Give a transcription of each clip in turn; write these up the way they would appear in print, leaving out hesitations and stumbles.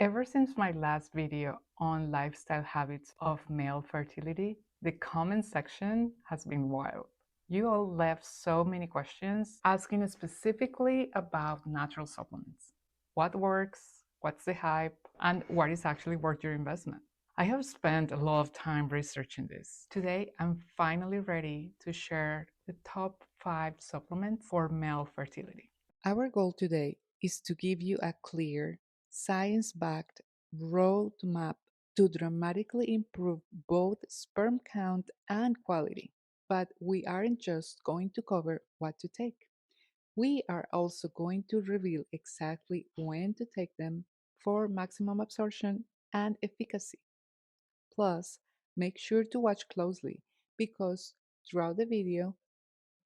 Ever since my last video on lifestyle habits of male fertility, the comment section has been wild. You all left so many questions asking specifically about natural supplements. What works, what's the hype, and what is actually worth your investment? I have spent a lot of time researching this. Today, I'm finally ready to share the top 5 supplements for male fertility. Our goal today is to give you a clear, science backed roadmap to dramatically improve both sperm count and quality. But we aren't just going to cover what to take. We are also going to reveal exactly when to take them for maximum absorption and efficacy. Plus, make sure to watch closely because throughout the video,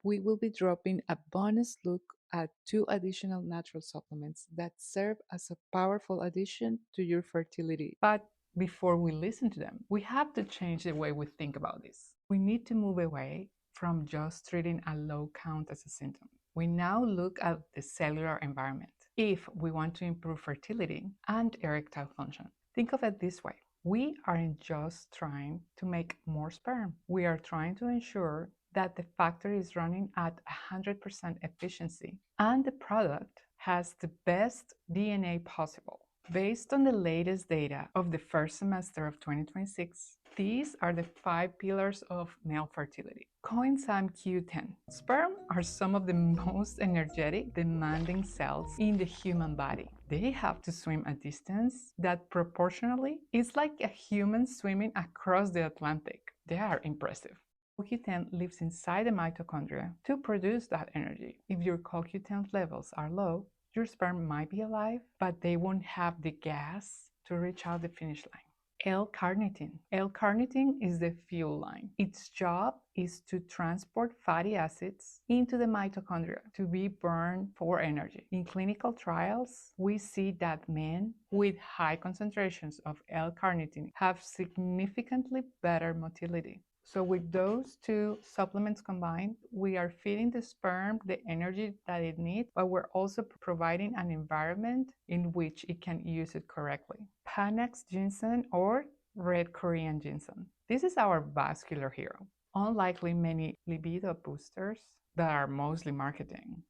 we will be dropping a bonus look at 2 additional natural supplements that serve as a powerful addition to your fertility. But before we listen to them, we have to change the way we think about this. We need to move away from just treating a low count as a symptom. We now look at the cellular environment if we want to improve fertility and erectile function. Think of it this way. We aren't just trying to make more sperm. We are trying to ensure that the factory is running at 100% efficiency and the product has the best DNA possible. Based on the latest data of the first semester of 2026, these are the 5 pillars of male fertility. Coenzyme Q10. Sperm are some of the most energetic, demanding cells in the human body. They have to swim a distance that proportionally is like a human swimming across the Atlantic. They are impressive. CoQ10 lives inside the mitochondria to produce that energy. If your CoQ10 levels are low, your sperm might be alive, but they won't have the gas to reach out the finish line. L-carnitine. L-carnitine is the fuel line. Its job is to transport fatty acids into the mitochondria to be burned for energy. In clinical trials, we see that men with high concentrations of L-carnitine have significantly better motility. So with those 2 supplements combined, we are feeding the sperm the energy that it needs, but we're also providing an environment in which it can use it correctly. Panax ginseng or red Korean ginseng. This is our vascular hero. Unlike many libido boosters that are mostly marketing,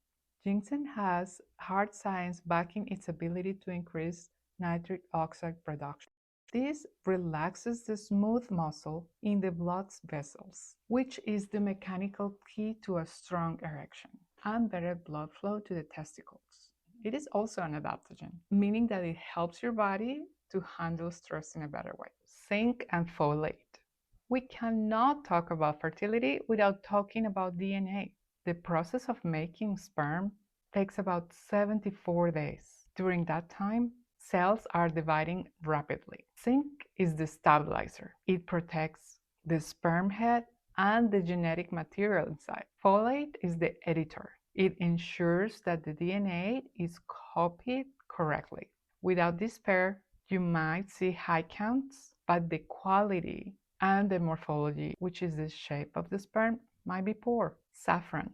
ginseng has hard science backing its ability to increase nitric oxide production. This relaxes the smooth muscle in the blood vessels, which is the mechanical key to a strong erection and better blood flow to the testicles. It is also an adaptogen, meaning that it helps your body to handle stress in a better way. Zinc and folate. We cannot talk about fertility without talking about DNA. The process of making sperm takes about 74 days. During that time, cells are dividing rapidly. Zinc is the stabilizer. It protects the sperm head and the genetic material inside. Folate is the editor. It ensures that the DNA is copied correctly. Without this pair, you might see high counts, but the quality and the morphology, which is the shape of the sperm, might be poor. Saffron.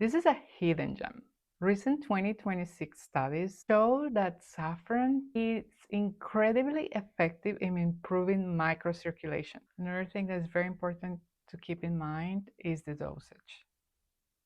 This is a hidden gem. Recent 2026 studies show that saffron is incredibly effective in improving microcirculation. Another thing that is very important to keep in mind is the dosage.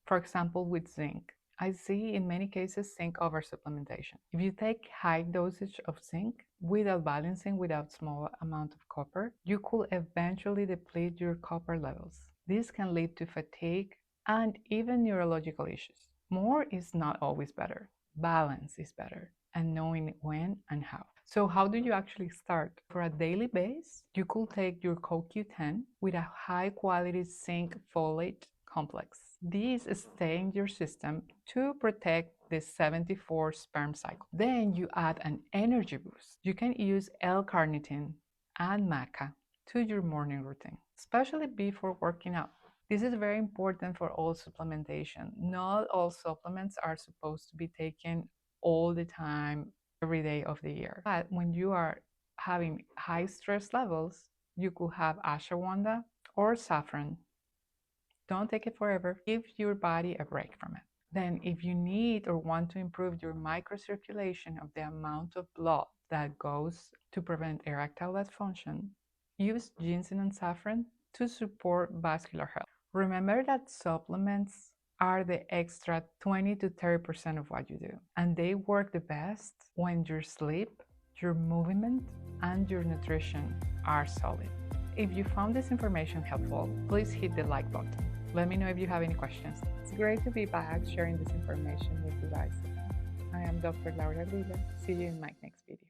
For example, with zinc, I see in many cases zinc over-supplementation. If you take high dosage of zinc without balancing without small amount of copper, you could eventually deplete your copper levels. This can lead to fatigue and even neurological issues. More is not always better. Balance is better, and knowing when and how. So how do you actually start? For a daily base, you could take your CoQ10 with a high quality zinc folate complex. These stay in your system to protect the 74 sperm cycle. Then you add an energy boost. You can use L-carnitine and maca to your morning routine, especially before working out. This is very important for all supplementation. Not all supplements are supposed to be taken all the time, every day of the year. But when you are having high stress levels, you could have ashwagandha or saffron. Don't take it forever. Give your body a break from it. Then if you need or want to improve your microcirculation of the amount of blood that goes to prevent erectile dysfunction. Use ginseng and saffron to support vascular health. Remember that supplements are the extra 20 to 30% of what you do, and they work the best when your sleep, your movement, and your nutrition are solid. If you found this information helpful, please hit the like button. Let me know if you have any questions. It's great to be back sharing this information with you guys. I am Dr. Ardila. See you in my next video.